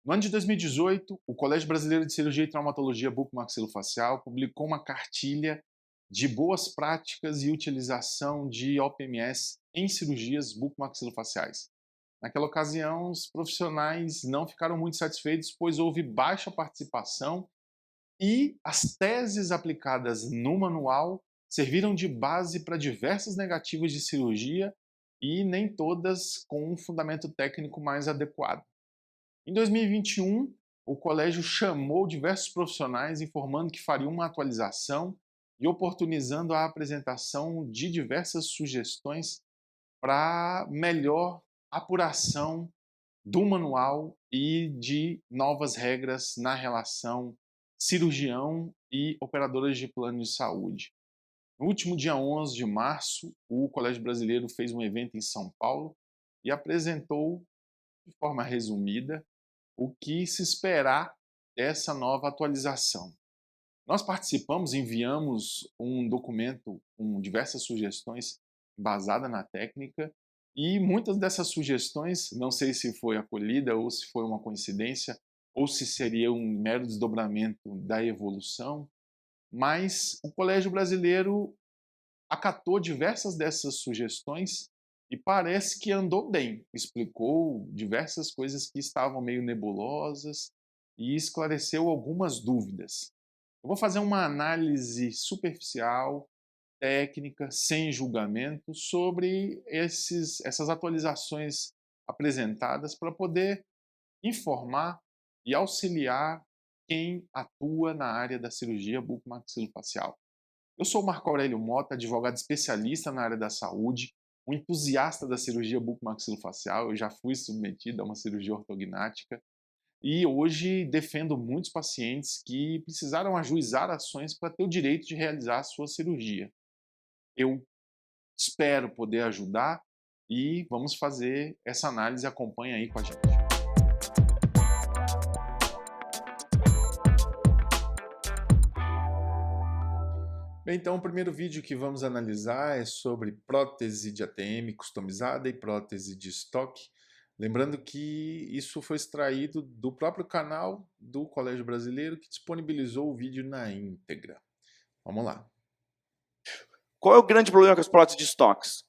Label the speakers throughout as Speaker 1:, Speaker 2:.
Speaker 1: No ano de 2018, o Colégio Brasileiro de Cirurgia e Traumatologia Bucomaxilofacial publicou uma cartilha de boas práticas e utilização de OPMS em cirurgias bucomaxilofaciais. Naquela ocasião, os profissionais não ficaram muito satisfeitos, pois houve baixa participação e as teses aplicadas no manual serviram de base para diversas negativas de cirurgia e nem todas com um fundamento técnico mais adequado. Em 2021, o colégio chamou diversos profissionais informando que faria uma atualização e oportunizando a apresentação de diversas sugestões para melhor apuração do manual e de novas regras na relação cirurgião e operadoras de plano de saúde. No último dia 11 de março, o Colégio Brasileiro fez um evento em São Paulo e apresentou, de forma resumida, o que se esperar dessa nova atualização. Nós participamos, enviamos um documento com diversas sugestões basada na técnica e muitas dessas sugestões, não sei se foi acolhida ou se foi uma coincidência ou se seria um mero desdobramento da evolução, mas o Colégio Brasileiro acatou diversas dessas sugestões e parece que andou bem. Explicou diversas coisas que estavam meio nebulosas e esclareceu algumas dúvidas. Eu vou fazer uma análise superficial, técnica, sem julgamento, sobre essas atualizações apresentadas para poder informar e auxiliar quem atua na área da cirurgia bucomaxilofacial. Eu sou o Marco Aurélio Mota, advogado especialista na área da saúde, um entusiasta da cirurgia bucomaxilofacial. Eu já fui submetido a uma cirurgia ortognática e hoje defendo muitos pacientes que precisaram ajuizar ações para ter o direito de realizar a sua cirurgia. Eu espero poder ajudar e vamos fazer essa análise. Acompanha aí com a gente. Bem, então o primeiro vídeo que vamos analisar é sobre prótese de ATM customizada e prótese de estoque. Lembrando que isso foi extraído do próprio canal do Colégio Brasileiro, que disponibilizou o vídeo na íntegra. Vamos lá.
Speaker 2: Qual é o grande problema com as próteses de estoques?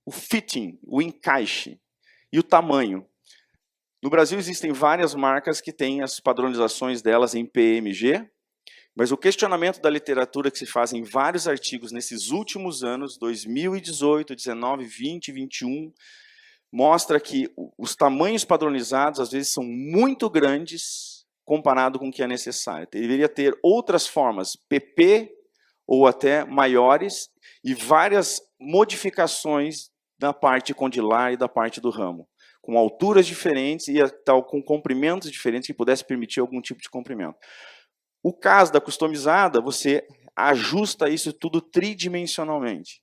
Speaker 2: O fitting, o encaixe e o tamanho. No Brasil existem várias marcas que têm as padronizações delas em PMG, mas o questionamento da literatura que se faz em vários artigos nesses últimos anos, 2018, 19, 20, 21, mostra que os tamanhos padronizados às vezes são muito grandes comparado com o que é necessário. Deveria ter outras formas, PP ou até maiores, e várias modificações da parte condilar e da parte do ramo, com alturas diferentes e com comprimentos diferentes que pudesse permitir algum tipo de comprimento. O caso da customizada, você ajusta isso tudo tridimensionalmente.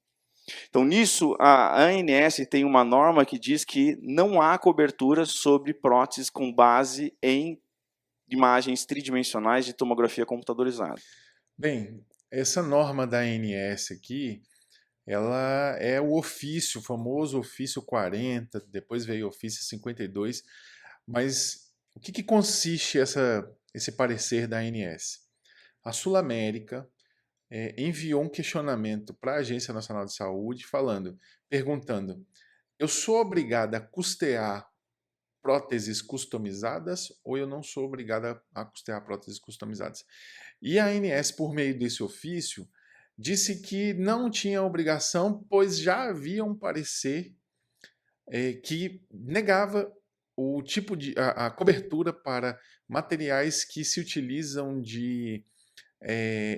Speaker 2: Então, nisso, a ANS tem uma norma que diz que não há cobertura sobre próteses com base em imagens tridimensionais de tomografia computadorizada.
Speaker 1: Bem, essa norma da ANS aqui, ela é o ofício, o famoso ofício 40, depois veio o ofício 52, mas o que consiste esse parecer da ANS? A Sul América enviou um questionamento para a Agência Nacional de Saúde perguntando: eu sou obrigada a custear próteses customizadas ou eu não sou obrigada a custear próteses customizadas? E a ANS, por meio desse ofício, disse que não tinha obrigação, pois já havia um parecer que negava o tipo de a cobertura para materiais que se utilizam de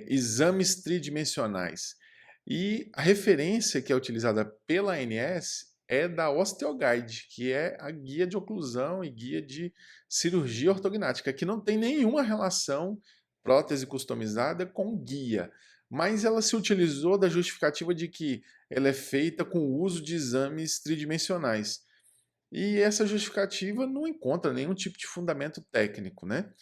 Speaker 1: exames tridimensionais. E a referência que é utilizada pela ANS é da OsteoGuide, que é a guia de oclusão e guia de cirurgia ortognática, que não tem nenhuma relação prótese customizada com guia, mas ela se utilizou da justificativa de que ela é feita com o uso de exames tridimensionais. E essa justificativa não encontra nenhum tipo de fundamento técnico, né?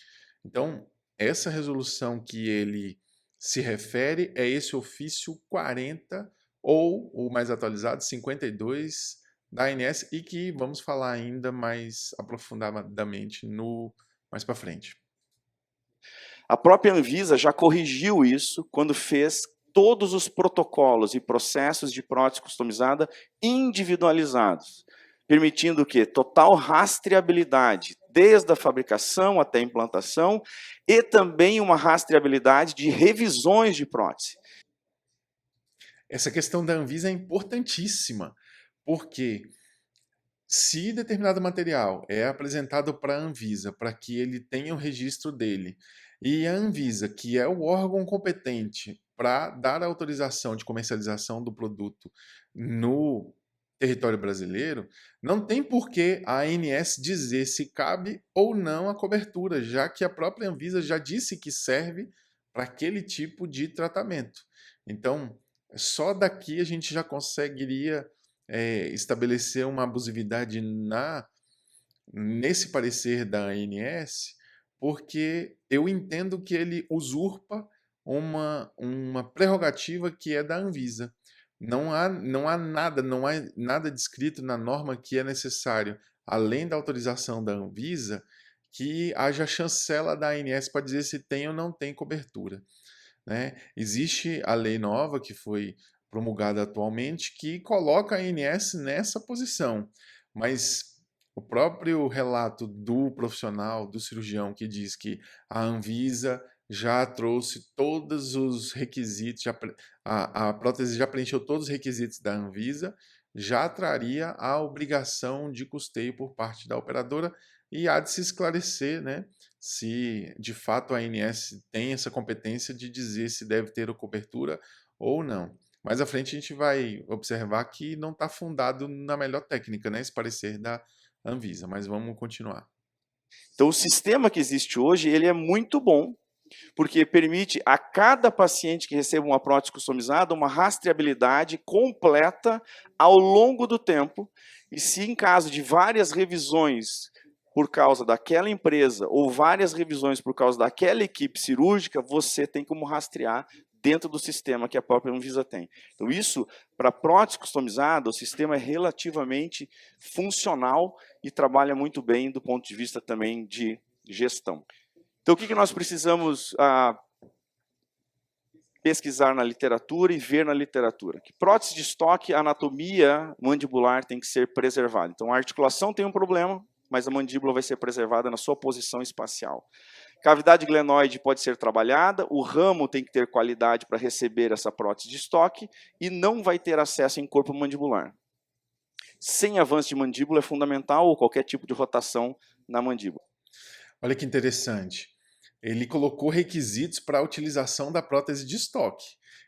Speaker 1: Então, essa resolução que ele se refere é esse ofício 40 ou o mais atualizado 52 da ANS e que vamos falar ainda mais aprofundadamente no mais para frente.
Speaker 2: A própria Anvisa já corrigiu isso quando fez todos os protocolos e processos de prótese customizada individualizados, permitindo o quê? Total rastreabilidade, desde a fabricação até a implantação, e também uma rastreabilidade de revisões de prótese.
Speaker 1: Essa questão da Anvisa é importantíssima, porque se determinado material é apresentado para a Anvisa para que ele tenha o registro dele, e a Anvisa, que é o órgão competente para dar a autorização de comercialização do produto no território brasileiro, não tem por que a ANS dizer se cabe ou não a cobertura, já que a própria Anvisa já disse que serve para aquele tipo de tratamento. Então, só daqui a gente já conseguiria estabelecer uma abusividade nesse parecer da ANS, porque eu entendo que ele usurpa uma prerrogativa que é da Anvisa. Não há nada descrito na norma que é necessário, além da autorização da Anvisa, que haja chancela da ANS para dizer se tem ou não tem cobertura, né? Existe a lei nova que foi promulgada atualmente que coloca a ANS nessa posição, mas o próprio relato do profissional, do cirurgião, que diz que a Anvisa já trouxe todos os requisitos, a prótese já preencheu todos os requisitos da Anvisa, já traria a obrigação de custeio por parte da operadora e há de se esclarecer, né, se de fato a ANS tem essa competência de dizer se deve ter a cobertura ou não. Mais à frente a gente vai observar que não está fundado na melhor técnica, né, esse parecer da Anvisa, mas vamos continuar.
Speaker 2: Então, o sistema que existe hoje, ele é muito bom, porque permite a cada paciente que receba uma prótese customizada uma rastreabilidade completa ao longo do tempo, e se em caso de várias revisões por causa daquela empresa ou várias revisões por causa daquela equipe cirúrgica, você tem como rastrear dentro do sistema que a própria Anvisa tem. Então isso, para prótese customizada, o sistema é relativamente funcional e trabalha muito bem do ponto de vista também de gestão. Então o que nós precisamos pesquisar na literatura e ver na literatura? Que prótese de estoque, a anatomia mandibular tem que ser preservada. Então a articulação tem um problema, mas a mandíbula vai ser preservada na sua posição espacial. Cavidade glenoide pode ser trabalhada, o ramo tem que ter qualidade para receber essa prótese de estoque e não vai ter acesso em corpo mandibular. Sem avanço de mandíbula é fundamental ou qualquer tipo de rotação na mandíbula.
Speaker 1: Olha que interessante. Ele colocou requisitos para a utilização da prótese de estoque.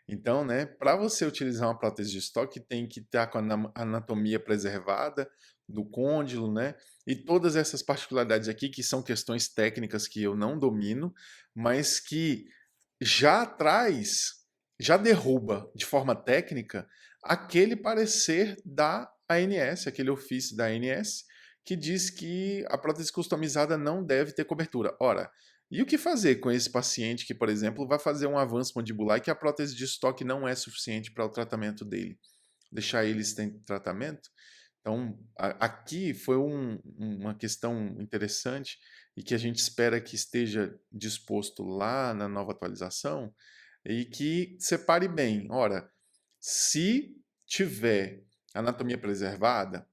Speaker 1: Então, né, para você utilizar uma prótese de estoque, tem que estar com a anatomia preservada do côndilo, né? E todas essas particularidades aqui, que são questões técnicas que eu não domino, mas que já derruba de forma técnica aquele parecer da ANS, aquele ofício da ANS, que diz que a prótese customizada não deve ter cobertura. Ora, e o que fazer com esse paciente que, por exemplo, vai fazer um avanço mandibular e que a prótese de estoque não é suficiente para o tratamento dele? Deixar ele sem tratamento? Então, aqui foi uma questão interessante e que a gente espera que esteja disposto lá na nova atualização e que separe bem. Ora, se tiver anatomia preservada,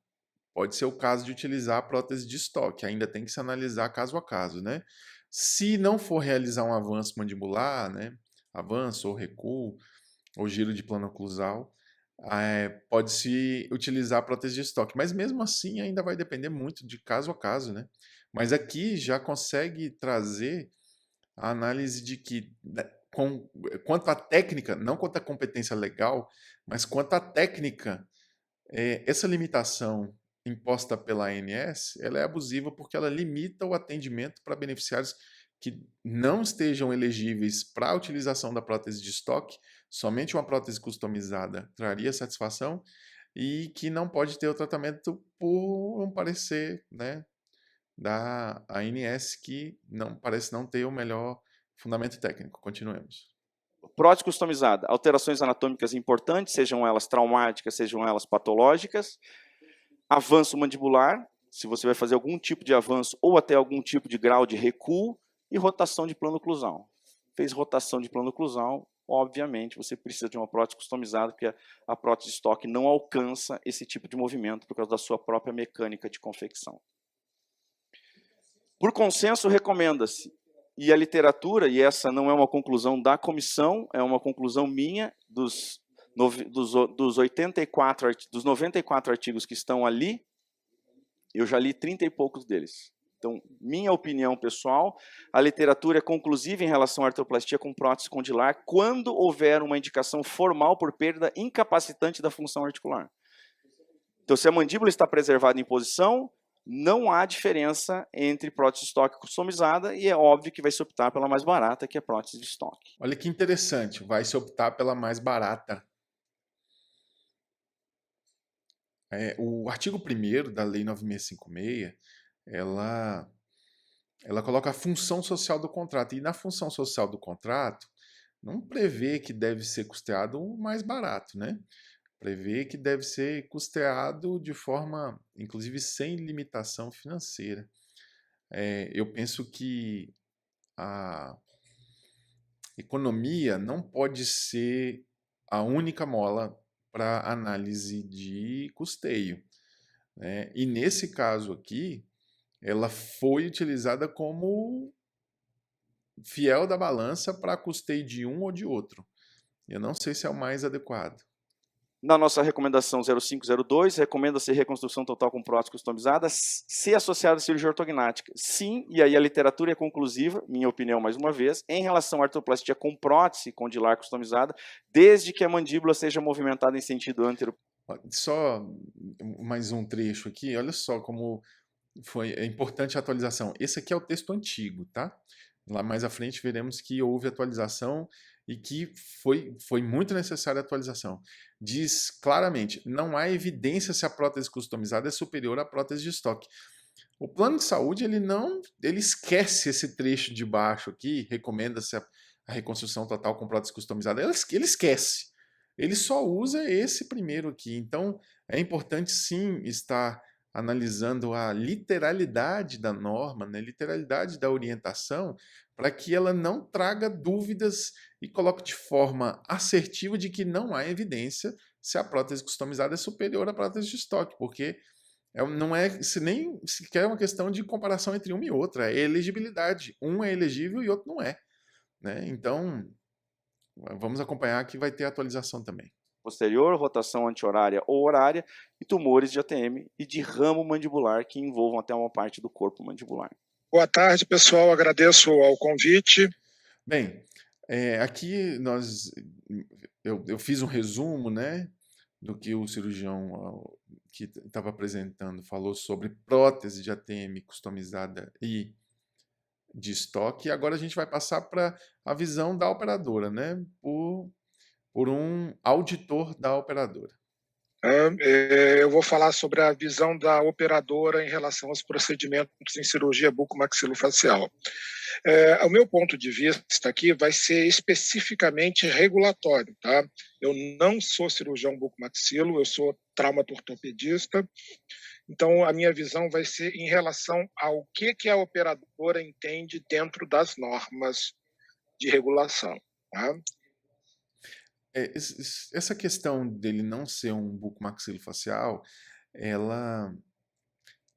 Speaker 1: pode ser o caso de utilizar a prótese de estoque, ainda tem que se analisar caso a caso, né? Se não for realizar um avanço mandibular, né, avanço ou recuo, ou giro de plano oclusal, pode-se utilizar a prótese de estoque, mas mesmo assim ainda vai depender muito de caso a caso, né? Mas aqui já consegue trazer a análise de que, né, quanto à técnica, não quanto à competência legal, mas quanto à técnica, essa limitação imposta pela ANS, ela é abusiva porque ela limita o atendimento para beneficiários que não estejam elegíveis para a utilização da prótese de estoque. Somente uma prótese customizada traria satisfação e que não pode ter o tratamento por um parecer, né, da ANS que não parece não ter o melhor fundamento técnico. Continuemos.
Speaker 2: Prótese customizada, alterações anatômicas importantes, sejam elas traumáticas, sejam elas patológicas. Avanço mandibular, se você vai fazer algum tipo de avanço ou até algum tipo de grau de recuo, e rotação de plano oclusal. Fez rotação de plano oclusal, obviamente você precisa de uma prótese customizada, porque a prótese de estoque não alcança esse tipo de movimento por causa da sua própria mecânica de confecção. Por consenso, recomenda-se. E a literatura, e essa não é uma conclusão da comissão, é uma conclusão minha, dos 94 artigos que estão ali, eu já li 30 e poucos deles. Então, minha opinião pessoal, a literatura é conclusiva em relação à artroplastia com prótese condilar quando houver uma indicação formal por perda incapacitante da função articular. Então, se a mandíbula está preservada em posição, não há diferença entre prótese de estoque customizada e é óbvio que vai se optar pela mais barata, que é a prótese de estoque.
Speaker 1: Olha que interessante, vai se optar pela mais barata. O artigo 1º da Lei 9656, ela coloca a função social do contrato. E na função social do contrato, não prevê que deve ser custeado o mais barato, né? Prevê que deve ser custeado de forma, inclusive, sem limitação financeira. Eu penso que a economia não pode ser a única mola para análise de custeio, né? E nesse caso aqui, ela foi utilizada como fiel da balança para custeio de um ou de outro. Eu não sei se é o mais adequado.
Speaker 2: Na nossa recomendação 0502, recomenda-se reconstrução total com prótese customizada, se associada à cirurgia ortognática. Sim, e aí a literatura é conclusiva, minha opinião mais uma vez, em relação à artroplastia com prótese condilar customizada, desde que a mandíbula seja movimentada em sentido antero.
Speaker 1: Só mais um trecho aqui, olha só como é importante a atualização. Esse aqui é o texto antigo, tá? Lá mais à frente veremos que houve atualização e que foi muito necessária a atualização. Diz claramente, não há evidência se a prótese customizada é superior à prótese de estoque. O plano de saúde, ele esquece esse trecho de baixo aqui, recomenda-se a reconstrução total com prótese customizada. Ele esquece. Ele só usa esse primeiro aqui. Então, é importante sim estar analisando a literalidade da norma, né, literalidade da orientação, para que ela não traga dúvidas e coloque de forma assertiva de que não há evidência se a prótese customizada é superior à prótese de estoque, porque não é nem sequer uma questão de comparação entre uma e outra, é elegibilidade. Um é elegível e outro não é, né? Então, vamos acompanhar que vai ter atualização também.
Speaker 2: Posterior, rotação anti-horária ou horária, e tumores de ATM e de ramo mandibular que envolvam até uma parte do corpo mandibular.
Speaker 3: Boa tarde, pessoal. Agradeço ao convite.
Speaker 1: Bem, aqui eu fiz um resumo, né, do que o cirurgião que estava apresentando falou sobre prótese de ATM customizada e de estoque. E agora a gente vai passar para a visão da operadora, né, por um auditor da operadora.
Speaker 3: Eu vou falar sobre a visão da operadora em relação aos procedimentos em cirurgia bucomaxilofacial. O meu ponto de vista aqui vai ser especificamente regulatório, tá? Eu não sou cirurgião bucomaxilo, eu sou traumatortopedista. Então, a minha visão vai ser em relação ao que a operadora entende dentro das normas de regulação, tá?
Speaker 1: Essa questão dele não ser um bucomaxilofacial, ela,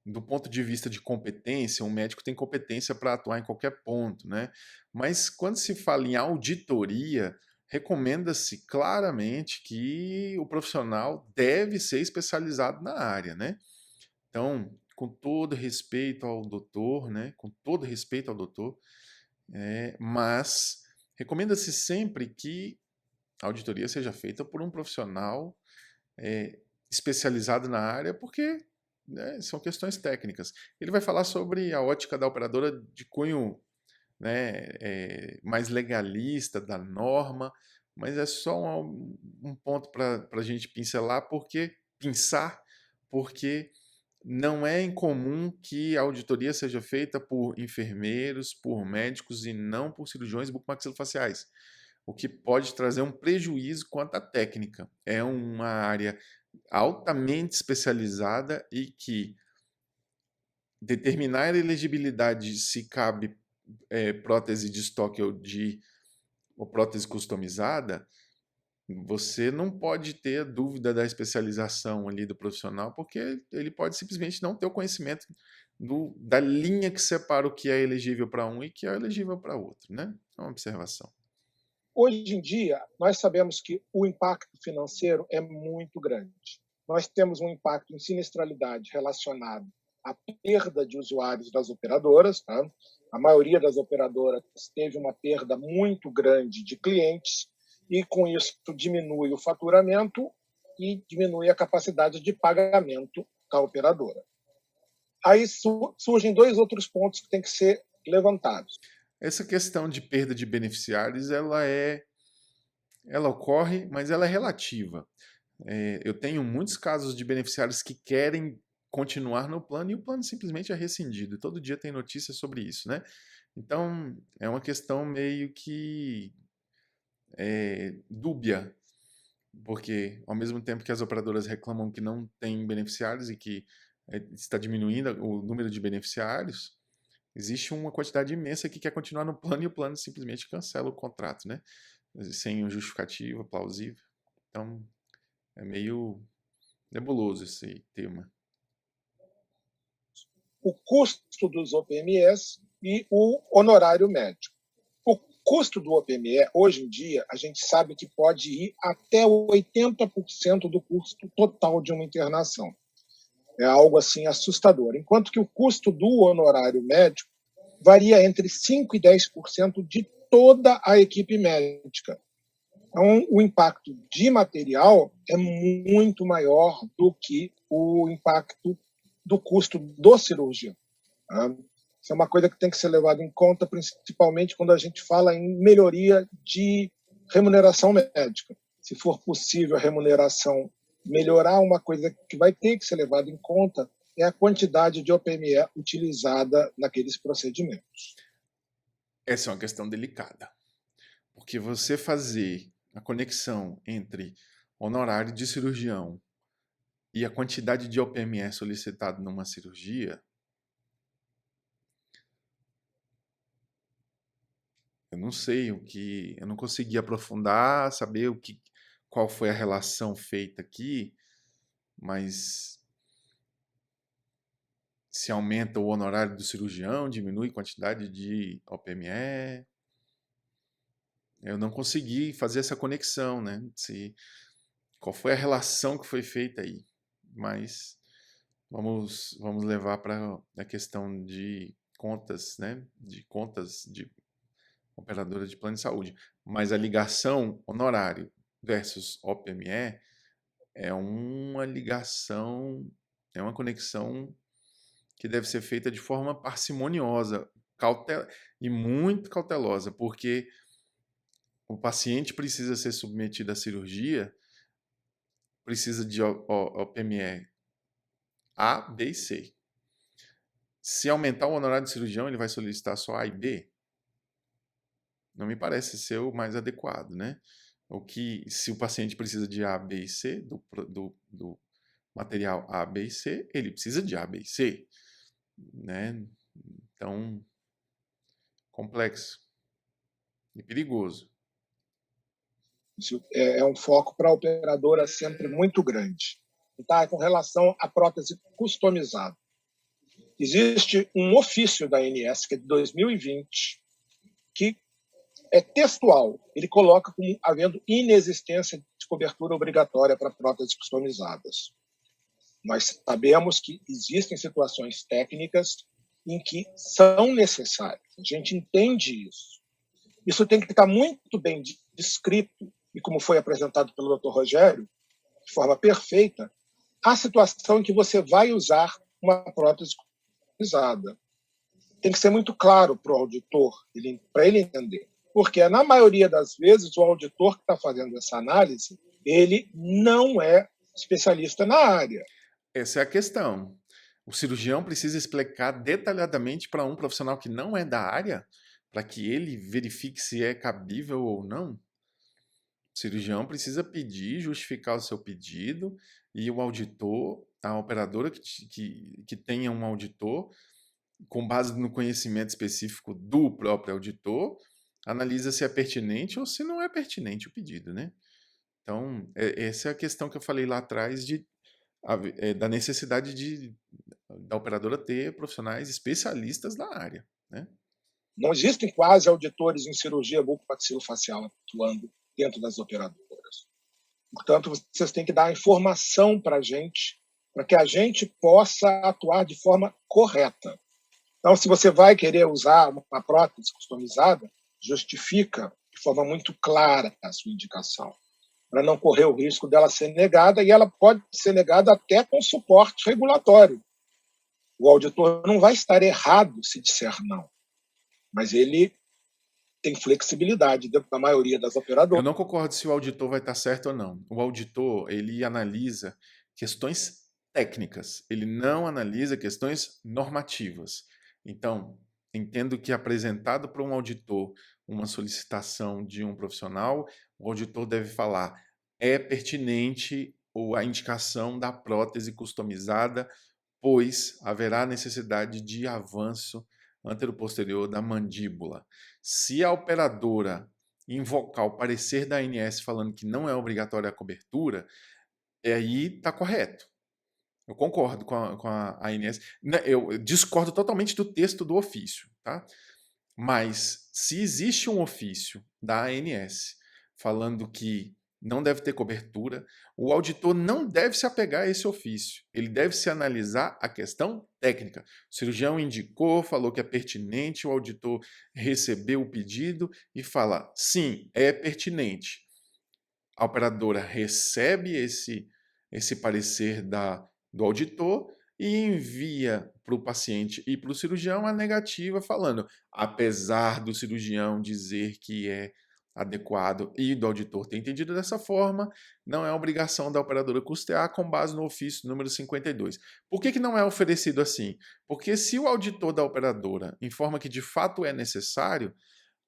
Speaker 1: do ponto de vista de competência, um médico tem competência para atuar em qualquer ponto, né? Mas quando se fala em auditoria, recomenda-se claramente que o profissional deve ser especializado na área, né? Então, com todo respeito ao doutor, né? Com todo respeito ao doutor, mas recomenda-se sempre que a auditoria seja feita por um profissional especializado na área, porque, né, são questões técnicas. Ele vai falar sobre a ótica da operadora de cunho, né, mais legalista da norma, mas é só um ponto para a gente pensar, porque não é incomum que a auditoria seja feita por enfermeiros, por médicos e não por cirurgiões bucomaxilofaciais, o que pode trazer um prejuízo quanto à técnica. É uma área altamente especializada e que determinar a elegibilidade se cabe prótese de estoque ou prótese customizada, você não pode ter a dúvida da especialização ali do profissional, porque ele pode simplesmente não ter o conhecimento da linha que separa o que é elegível para um e o que é elegível para outro, né? É uma observação.
Speaker 3: Hoje em dia, nós sabemos que o impacto financeiro é muito grande. Nós temos um impacto em sinistralidade relacionado à perda de usuários das operadoras. Tá? A maioria das operadoras teve uma perda muito grande de clientes e, com isso, diminui o faturamento e diminui a capacidade de pagamento da operadora. Aí surgem dois outros pontos que têm que ser levantados.
Speaker 1: Essa questão de perda de beneficiários, ela ocorre, mas ela é relativa. Eu tenho muitos casos de beneficiários que querem continuar no plano e o plano simplesmente é rescindido. Todo dia tem notícias sobre isso, né? Então, é uma questão meio que dúbia, porque ao mesmo tempo que as operadoras reclamam que não tem beneficiários e que está diminuindo o número de beneficiários, existe uma quantidade imensa que quer continuar no plano e o plano simplesmente cancela o contrato, né? Sem justificativa plausível. Então, é meio nebuloso esse tema.
Speaker 3: O custo dos OPMEs e o honorário médico. O custo do OPME, hoje em dia, a gente sabe que pode ir até 80% do custo total de uma internação. É algo assim assustador. Enquanto que o custo do honorário médico varia entre 5% e 10% de toda a equipe médica. Então, o impacto de material é muito maior do que o impacto do custo do cirurgião. Tá? Isso é uma coisa que tem que ser levada em conta, principalmente quando a gente fala em melhoria de remuneração médica. Se for possível a remuneração melhorar, uma coisa que vai ter que ser levada em conta é a quantidade de OPME utilizada naqueles procedimentos.
Speaker 1: Essa é uma questão delicada, porque você fazer a conexão entre honorário de cirurgião e a quantidade de OPME solicitado numa cirurgia, eu não sei eu não consegui aprofundar, saber qual foi a relação feita aqui, mas se aumenta o honorário do cirurgião, diminui a quantidade de OPME. Eu não consegui fazer essa conexão, né? Qual foi a relação que foi feita aí? Mas vamos levar para a questão de contas, né? De contas de operadora de plano de saúde. Mas a ligação honorário versus OPME é uma ligação, é uma conexão que deve ser feita de forma parcimoniosa, e muito cautelosa, porque o paciente precisa ser submetido à cirurgia, precisa de OPME A, B e C. Se aumentar o honorário de cirurgião, ele vai solicitar só A e B? Não me parece ser o mais adequado, né? Se o paciente precisa de A, B e C, do material A, B e C, ele precisa de A, B e C, né? Então, complexo e perigoso.
Speaker 3: Isso é um foco para a operadora sempre muito grande. Tá? Com relação à prótese customizada. Existe um ofício da ANS, que é de 2020, que é textual. Ele coloca como havendo inexistência de cobertura obrigatória para próteses customizadas. Nós sabemos que existem situações técnicas em que são necessárias. A gente entende isso. Isso tem que estar muito bem descrito, e como foi apresentado pelo Dr. Rogério, de forma perfeita, a situação em que você vai usar uma prótese customizada. Tem que ser muito claro para o auditor, para ele entender. Porque, na maioria das vezes, o auditor que está fazendo essa análise, ele não é especialista na área.
Speaker 1: Essa é a questão. O cirurgião precisa explicar detalhadamente para um profissional que não é da área, para que ele verifique se é cabível ou não. O cirurgião precisa pedir, justificar o seu pedido, e o auditor, a operadora que tenha um auditor, com base no conhecimento específico do próprio auditor, analisa se é pertinente ou se não é pertinente o pedido, né? Então, essa é a questão que eu falei lá atrás da necessidade da operadora ter profissionais especialistas na área, né?
Speaker 3: Não existem quase auditores em cirurgia bucomaxilofacial atuando dentro das operadoras. Portanto, vocês têm que dar informação para a gente, para que a gente possa atuar de forma correta. Então, se você vai querer usar uma prótese customizada, justifica de forma muito clara a sua indicação, para não correr o risco dela ser negada, e ela pode ser negada até com suporte regulatório. O auditor não vai estar errado se disser não, mas ele tem flexibilidade dentro da maioria das operadoras.
Speaker 1: Eu não concordo se o auditor vai estar certo ou não. O auditor, ele analisa questões técnicas, ele não analisa questões normativas. Então, entendo que apresentado para um auditor uma solicitação de um profissional, o auditor deve falar: é pertinente ou a indicação da prótese customizada, pois haverá necessidade de avanço anteroposterior da mandíbula. Se a operadora invocar o parecer da ANS falando que não é obrigatória a cobertura, aí está correto. Eu concordo com a ANS. Eu discordo totalmente do texto do ofício, tá? Mas se existe um ofício da ANS falando que não deve ter cobertura, o auditor não deve se apegar a esse ofício. Ele deve se analisar a questão técnica. O cirurgião indicou, falou que é pertinente, o auditor recebeu o pedido e fala: sim, é pertinente. A operadora recebe esse parecer do auditor e envia para o paciente e para o cirurgião a negativa, falando: apesar do cirurgião dizer que é adequado e do auditor ter entendido dessa forma, não é obrigação da operadora custear com base no ofício número 52. Por que não é oferecido assim? Porque se o auditor da operadora informa que de fato é necessário,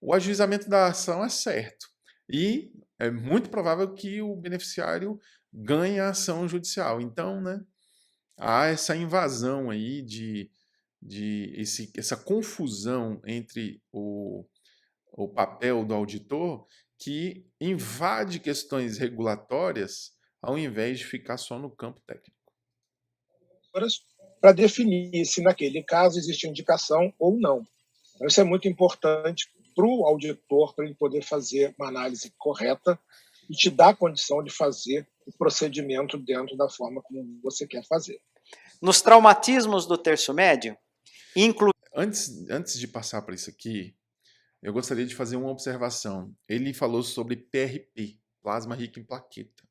Speaker 1: o ajuizamento da ação é certo. E é muito provável que o beneficiário ganhe a ação judicial. Então, né, há essa invasão aí essa confusão entre o papel do auditor, que invade questões regulatórias ao invés de ficar só no campo técnico.
Speaker 3: Para definir se naquele caso existe indicação ou não. Então, isso é muito importante para o auditor, para ele poder fazer uma análise correta e te dar a condição de fazer o procedimento dentro da forma como você quer fazer.
Speaker 4: Nos traumatismos do terço médio,
Speaker 1: Antes de passar para isso aqui, eu gostaria de fazer uma observação. Ele falou sobre PRP, plasma rico em plaqueta,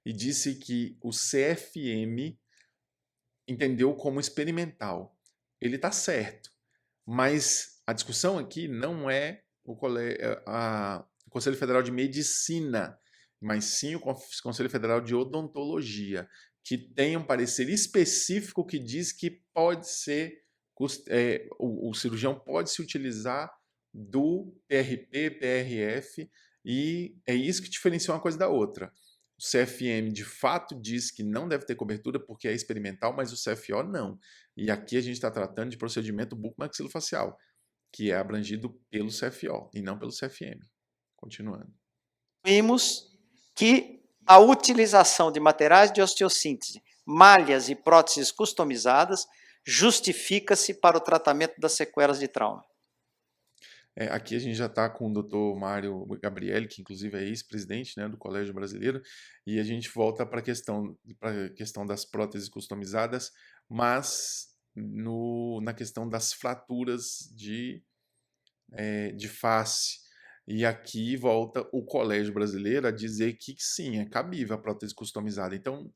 Speaker 1: e disse que o CFM entendeu como experimental. Ele está certo, mas a discussão aqui não é o Conselho Federal de Medicina, mas sim o Conselho Federal de Odontologia, que tem um parecer específico que diz que pode ser, o cirurgião pode se utilizar do PRP, PRF, e é isso que diferencia uma coisa da outra. O CFM de fato diz que não deve ter cobertura porque é experimental, mas o CFO não. E aqui a gente está tratando de procedimento bucomaxilofacial, que é abrangido pelo CFO e não pelo CFM. Continuando.
Speaker 4: Vimos que a utilização de materiais de osteossíntese, malhas e próteses customizadas justifica-se para o tratamento das sequelas de trauma.
Speaker 1: Aqui a gente já está com o Dr. Mário Gabrielli, que inclusive é ex-presidente, né, do Colégio Brasileiro, e a gente volta para a questão das próteses customizadas, mas na questão das fraturas de face. E aqui volta o Colégio Brasileiro a dizer que sim, é cabível a prótese customizada. Então,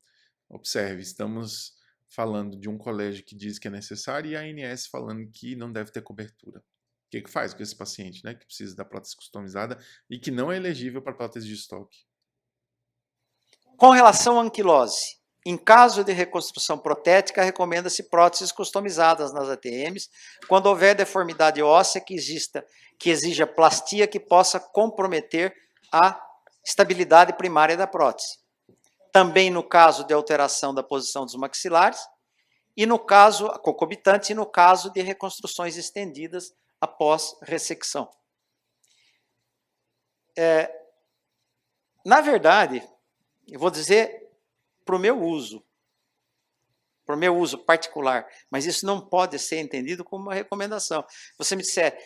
Speaker 1: observe, estamos falando de um colégio que diz que é necessário e a ANS falando que não deve ter cobertura. O que faz com esse paciente, né, que precisa da prótese customizada e que não é elegível para prótese de estoque?
Speaker 4: Com relação à anquilose, em caso de reconstrução protética, recomenda-se próteses customizadas nas ATMs, quando houver deformidade óssea que exija plastia que possa comprometer a estabilidade primária da prótese. Também no caso de alteração da posição dos maxilares e no caso, concomitante, e no caso de reconstruções estendidas após ressecção. Na verdade, eu vou dizer para o meu uso particular, mas isso não pode ser entendido como uma recomendação. Você me disser,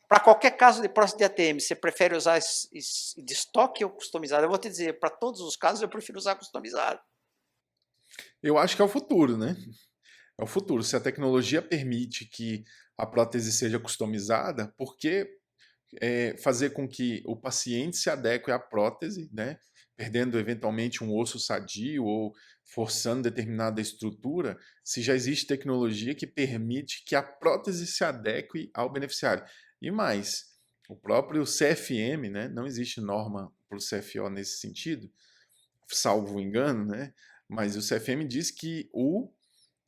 Speaker 4: para qualquer caso de prótese de ATM, você prefere usar de estoque ou customizado? Eu vou te dizer, para todos os casos, eu prefiro usar customizado.
Speaker 1: Eu acho que é o futuro, né? É o futuro. Se a tecnologia permite que a prótese seja customizada, por que fazer com que o paciente se adeque à prótese, né? Perdendo eventualmente um osso sadio ou forçando determinada estrutura, se já existe tecnologia que permite que a prótese se adeque ao beneficiário. E mais, o próprio CFM, né? Não existe norma para o CFO nesse sentido, salvo engano, né? Mas o CFM diz que o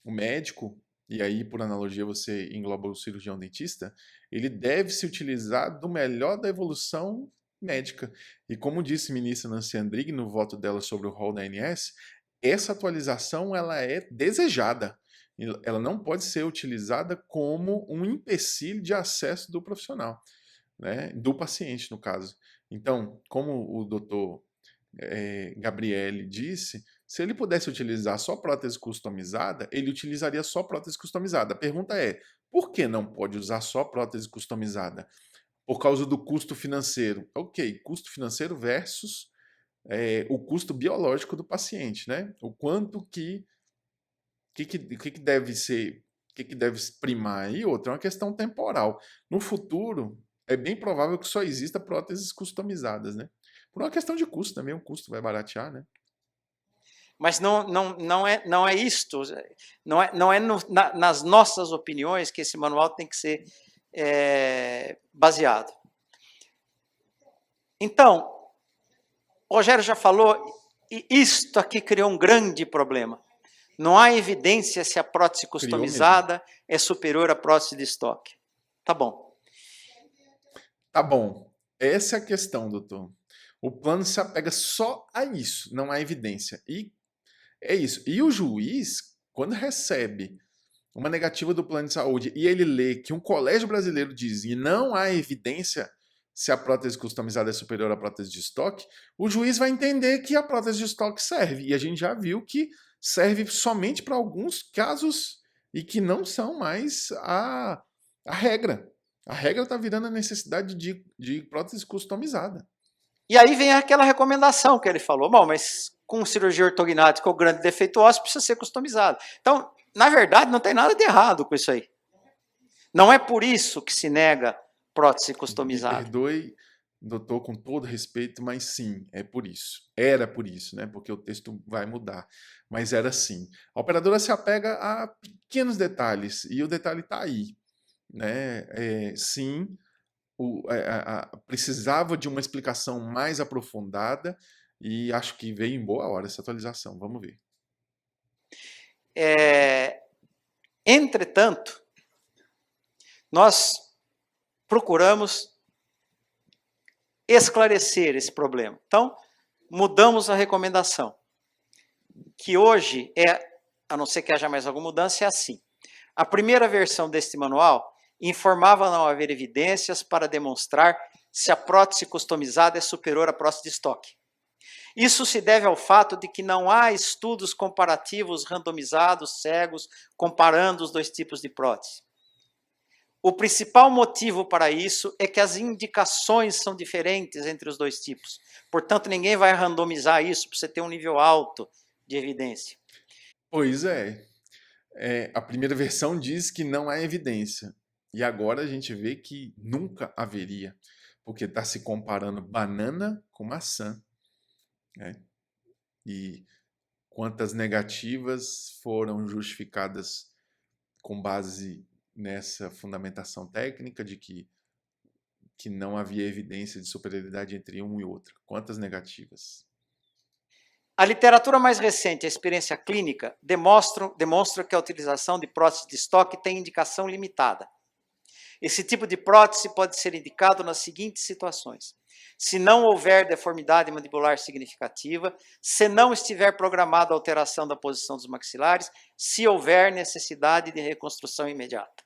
Speaker 1: médico, e aí por analogia você engloba o cirurgião dentista, ele deve se utilizar do melhor da evolução médica. E como disse a ministra Nancy Andrighi no voto dela sobre o rol da ANS, essa atualização ela é desejada. Ela não pode ser utilizada como um empecilho de acesso do profissional, né? Do paciente, no caso. Então, como o doutor Gabriele disse, se ele pudesse utilizar só prótese customizada, ele utilizaria só prótese customizada. A pergunta é, por que não pode usar só prótese customizada? Por causa do custo financeiro. Ok, custo financeiro versus o custo biológico do paciente, né? O quanto que deve ser, que deve primar aí, outra é uma questão temporal. No futuro, é bem provável que só exista próteses customizadas, né? Por uma questão de custo também, o custo vai baratear, né?
Speaker 4: Mas não é isto, não é nas nossas opiniões que esse manual tem que ser baseado. Então, o Rogério já falou, e isto aqui criou um grande problema. Não há evidência se a prótese customizada é superior à prótese de estoque. Tá bom.
Speaker 1: Tá bom. Essa é a questão, doutor. O plano se apega só a isso, não há evidência. E é isso. E o juiz, quando recebe uma negativa do plano de saúde e ele lê que um colégio brasileiro diz e não há evidência se a prótese customizada é superior à prótese de estoque, o juiz vai entender que a prótese de estoque serve. E a gente já viu que serve somente para alguns casos e que não são mais a regra. A regra está virando a necessidade de prótese customizada.
Speaker 4: E aí vem aquela recomendação que ele falou, bom, mas com cirurgia ortognática ou grande defeito ósseo precisa ser customizado. Então, na verdade, não tem nada de errado com isso aí. Não é por isso que se nega prótese customizada.
Speaker 1: Me perdoe, doutor, com todo respeito, mas sim, é por isso. Era por isso, né? Porque o texto vai mudar. Mas era assim. A operadora se apega a pequenos detalhes, e o detalhe está aí. Né? Sim, precisava de uma explicação mais aprofundada, e acho que veio em boa hora essa atualização. Vamos ver.
Speaker 4: Entretanto, nós procuramos esclarecer esse problema. Então, mudamos a recomendação, que hoje a não ser que haja mais alguma mudança, é assim. A primeira versão deste manual informava não haver evidências para demonstrar se a prótese customizada é superior à prótese de estoque. Isso se deve ao fato de que não há estudos comparativos randomizados, cegos, comparando os dois tipos de prótese. O principal motivo para isso é que as indicações são diferentes entre os dois tipos. Portanto, ninguém vai randomizar isso para você ter um nível alto de evidência.
Speaker 1: Pois é. A primeira versão diz que não há evidência. E agora a gente vê que nunca haveria. Porque está se comparando banana com maçã. Né? E quantas negativas foram justificadas com base nessa fundamentação técnica de que não havia evidência de superioridade entre um e outro. Quantas negativas?
Speaker 4: A literatura mais recente, a experiência clínica, demonstra que a utilização de prótese de estoque tem indicação limitada. Esse tipo de prótese pode ser indicado nas seguintes situações: se não houver deformidade mandibular significativa, se não estiver programada a alteração da posição dos maxilares, se houver necessidade de reconstrução imediata.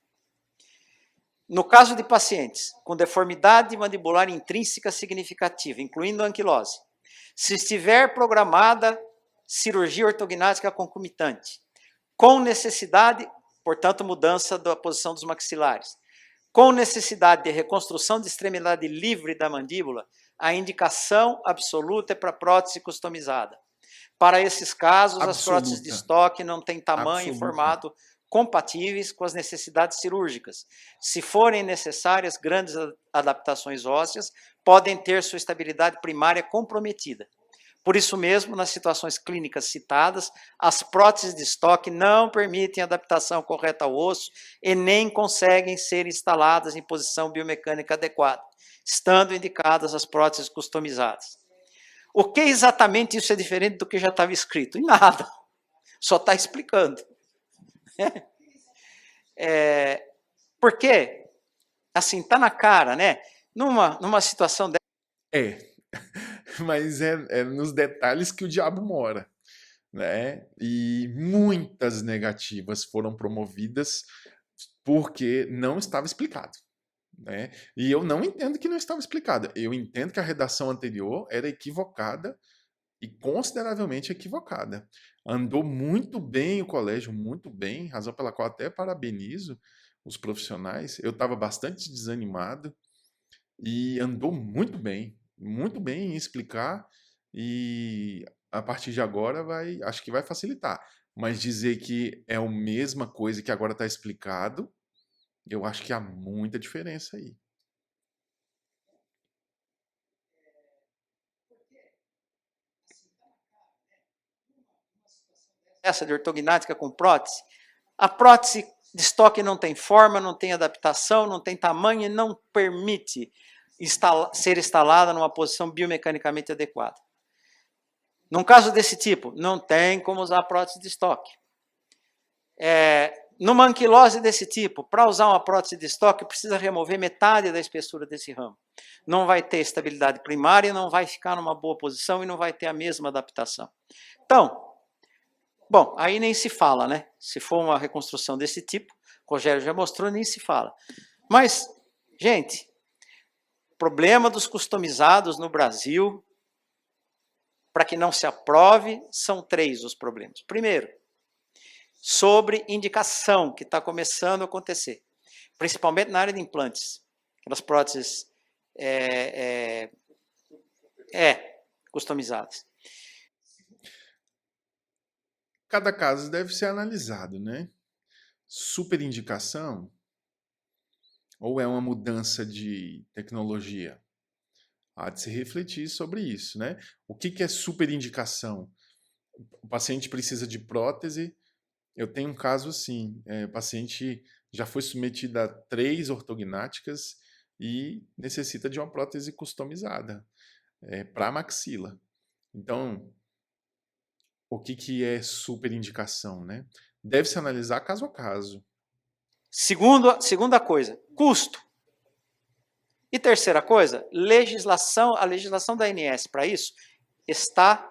Speaker 4: No caso de pacientes com deformidade mandibular intrínseca significativa, incluindo anquilose, se estiver programada cirurgia ortognática concomitante, com necessidade, portanto, mudança da posição dos maxilares, com necessidade de reconstrução de extremidade livre da mandíbula, a indicação absoluta é para prótese customizada. Para esses casos, as próteses de estoque não têm tamanho e formato compatíveis com as necessidades cirúrgicas. Se forem necessárias grandes adaptações ósseas, podem ter sua estabilidade primária comprometida. Por isso mesmo, nas situações clínicas citadas, as próteses de estoque não permitem adaptação correta ao osso e nem conseguem ser instaladas em posição biomecânica adequada, estando indicadas as próteses customizadas. O que exatamente isso é diferente do que já estava escrito? Em nada. Só está explicando. Por quê? Assim, está na cara, né? Numa situação dessa.
Speaker 1: Mas é nos detalhes que o diabo mora, né? E muitas negativas foram promovidas porque não estava explicado, né? E eu não entendo que não estava explicado. Eu entendo que a redação anterior era equivocada e consideravelmente equivocada. Andou muito bem o colégio, muito bem, razão pela qual até parabenizo os profissionais. Eu estava bastante desanimado e andou muito bem em explicar, e a partir de agora acho que vai facilitar. Mas dizer que é a mesma coisa que agora está explicado, eu acho que há muita diferença aí.
Speaker 4: Essa de ortognática com prótese, a prótese de estoque não tem forma, não tem adaptação, não tem tamanho e não permite ser instalada numa posição biomecanicamente adequada. Num caso desse tipo, não tem como usar prótese de estoque. Numa anquilose desse tipo, para usar uma prótese de estoque, precisa remover metade da espessura desse ramo. Não vai ter estabilidade primária, não vai ficar numa boa posição e não vai ter a mesma adaptação. Então, bom, aí nem se fala, né? Se for uma reconstrução desse tipo, o Rogério já mostrou, nem se fala. Mas, gente, o problema dos customizados no Brasil, para que não se aprove, são 3 os problemas. Primeiro, sobre indicação, que está começando a acontecer, principalmente na área de implantes, aquelas próteses customizadas.
Speaker 1: Cada caso deve ser analisado, né? Superindicação ou é uma mudança de tecnologia? Há de se refletir sobre isso, né? O que é superindicação? O paciente precisa de prótese. Eu tenho um caso assim, o paciente já foi submetido a 3 ortognáticas e necessita de uma prótese customizada para maxila. Então, o que é superindicação, né? Deve se analisar caso a caso.
Speaker 4: Segunda coisa, custo. E terceira coisa, a legislação da ANS para isso está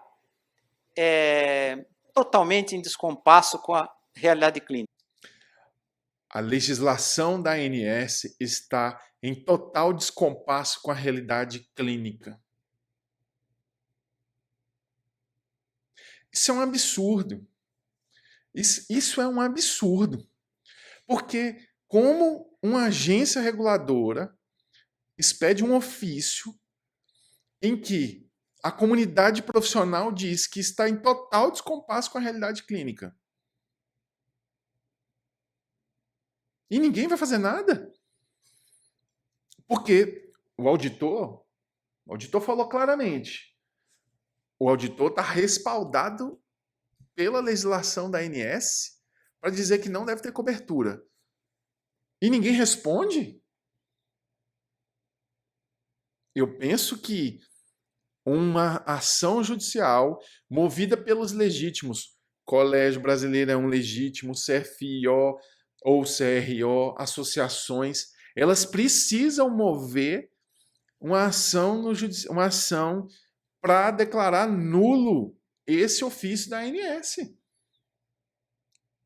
Speaker 4: totalmente em descompasso com a realidade clínica.
Speaker 1: A legislação da ANS está em total descompasso com a realidade clínica. Isso é um absurdo. Isso é um absurdo. Porque como uma agência reguladora expede um ofício em que a comunidade profissional diz que está em total descompasso com a realidade clínica. E ninguém vai fazer nada. Porque o auditor falou claramente. O auditor está respaldado pela legislação da ANS para dizer que não deve ter cobertura. E ninguém responde? Eu penso que uma ação judicial movida pelos legítimos, Colégio Brasileiro é um legítimo, CFIO ou CRO, associações, elas precisam mover uma ação para declarar nulo esse ofício da ANS.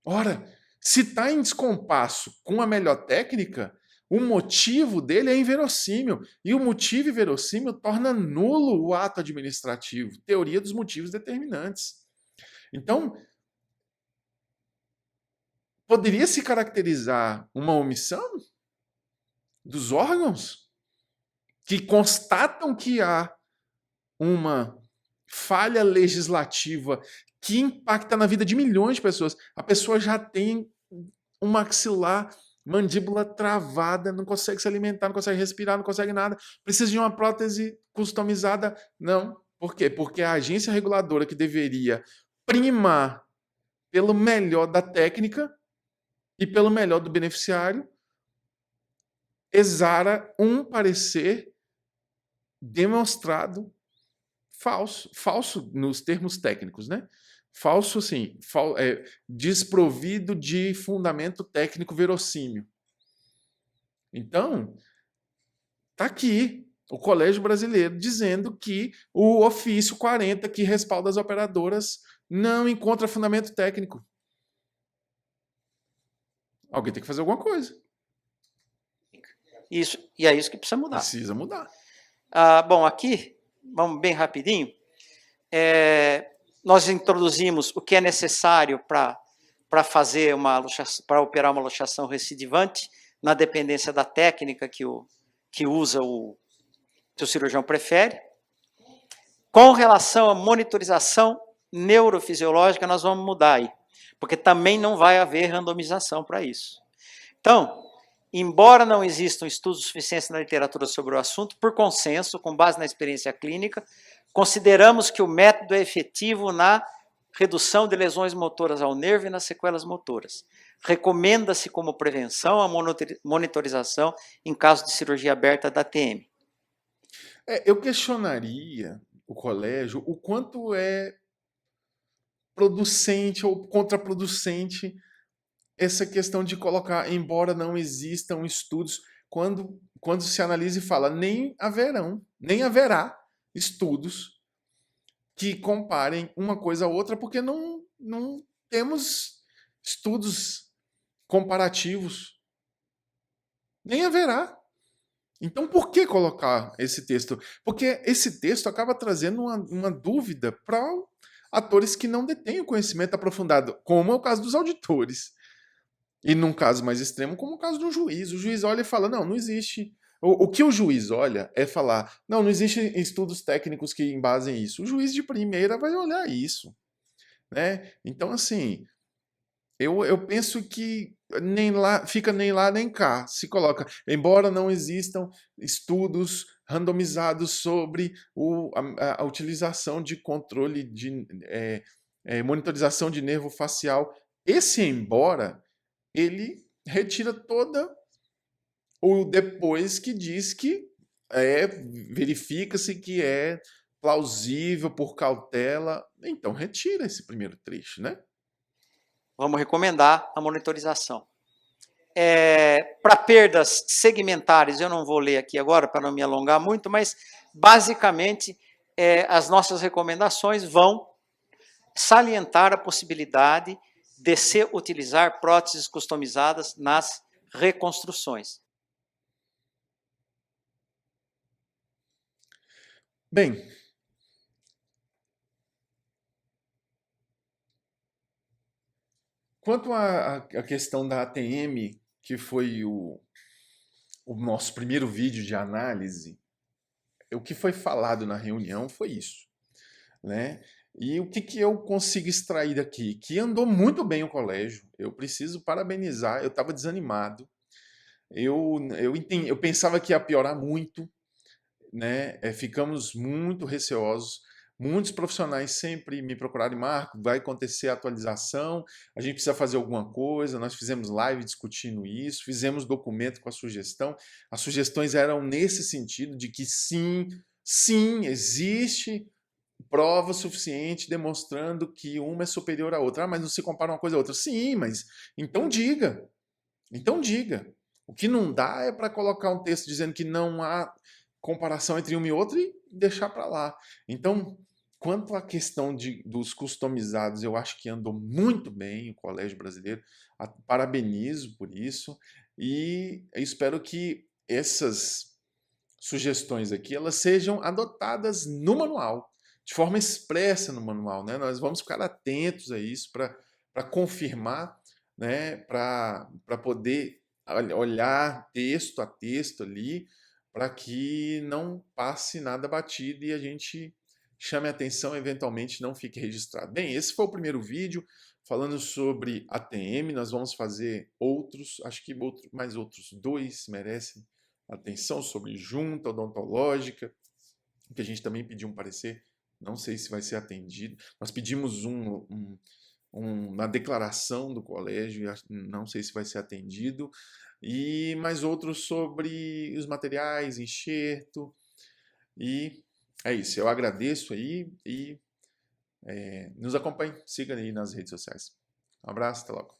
Speaker 1: Ora, se está em descompasso com a melhor técnica, o motivo dele é inverossímil. E o motivo inverossímil torna nulo o ato administrativo. Teoria dos motivos determinantes. Então, poderia se caracterizar uma omissão dos órgãos que constatam que há uma falha legislativa que impacta na vida de milhões de pessoas. A pessoa já tem um maxilar, mandíbula travada, não consegue se alimentar, não consegue respirar, não consegue nada, precisa de uma prótese customizada. Não. Por quê? Porque a agência reguladora que deveria primar pelo melhor da técnica e pelo melhor do beneficiário exara um parecer demonstrado falso nos termos técnicos, né? Falso, sim, desprovido de fundamento técnico verossímil. Então, está aqui o Colégio Brasileiro dizendo que o ofício 40 que respalda as operadoras não encontra fundamento técnico. Alguém tem que fazer alguma coisa.
Speaker 4: Isso, e é isso que precisa mudar.
Speaker 1: Precisa mudar.
Speaker 4: Bom, aqui, vamos bem rapidinho. Nós introduzimos o que é necessário para fazer para operar uma luxação recidivante na dependência da técnica que o cirurgião prefere. Com relação à monitorização neurofisiológica, nós vamos mudar aí, porque também não vai haver randomização para isso. Então, embora não existam estudos suficientes na literatura sobre o assunto, por consenso, com base na experiência clínica, consideramos que o método é efetivo na redução de lesões motoras ao nervo e nas sequelas motoras. Recomenda-se como prevenção a monitorização em caso de cirurgia aberta da ATM.
Speaker 1: Eu questionaria o colégio o quanto é producente ou contraproducente essa questão de colocar, embora não existam estudos, quando se analisa e fala, nem haverá estudos que comparem uma coisa a outra, porque não temos estudos comparativos. Nem haverá. Então, por que colocar esse texto? Porque esse texto acaba trazendo uma dúvida para atores que não detêm o conhecimento aprofundado, como é o caso dos auditores. E num caso mais extremo, como o caso do juiz. O juiz olha e fala, não existe. O que o juiz olha é falar, não existem estudos técnicos que embasem isso. O juiz de primeira vai olhar isso. Né? Então, assim, eu penso que fica nem lá nem cá. Se coloca, embora não existam estudos randomizados sobre a utilização de controle de monitorização de nervo facial. Esse embora, ele retira toda o depois que diz que verifica-se que é plausível por cautela. Então, retira esse primeiro trecho, né?
Speaker 4: Vamos recomendar a monitorização. Para perdas segmentares, eu não vou ler aqui agora para não me alongar muito, mas basicamente as nossas recomendações vão salientar a possibilidade de se utilizar próteses customizadas nas reconstruções.
Speaker 1: Bem, quanto à questão da ATM, que foi o nosso primeiro vídeo de análise, o que foi falado na reunião foi isso, né? E o que eu consigo extrair daqui? Que andou muito bem o colégio, eu preciso parabenizar, eu estava desanimado, eu pensava que ia piorar muito, né? Ficamos muito receosos. Muitos profissionais sempre me procuraram, Marco, vai acontecer a atualização, a gente precisa fazer alguma coisa. Nós fizemos live discutindo isso, fizemos documento com a sugestão. As sugestões eram nesse sentido de que sim, existe prova suficiente demonstrando que uma é superior à outra. Mas não se compara uma coisa a outra. Sim, mas então diga. O que não dá é para colocar um texto dizendo que não há comparação entre um e outro e deixar para lá. Então, quanto à questão dos customizados, eu acho que andou muito bem o Colégio Brasileiro. Parabenizo por isso e espero que essas sugestões aqui elas sejam adotadas no manual, de forma expressa no manual, né? Nós vamos ficar atentos a isso para confirmar, né? Para poder olhar texto a texto ali, para que não passe nada batido e a gente chame a atenção, eventualmente não fique registrado. Bem, esse foi o primeiro vídeo falando sobre ATM. Nós vamos fazer outros, acho que mais outros 2 merecem atenção, sobre junta odontológica, que a gente também pediu um parecer, não sei se vai ser atendido. Nós pedimos na declaração do colégio, não sei se vai ser atendido, e mais outros sobre os materiais, enxerto, e é isso. Eu agradeço aí e nos acompanhe, siga aí nas redes sociais. Um abraço, até logo.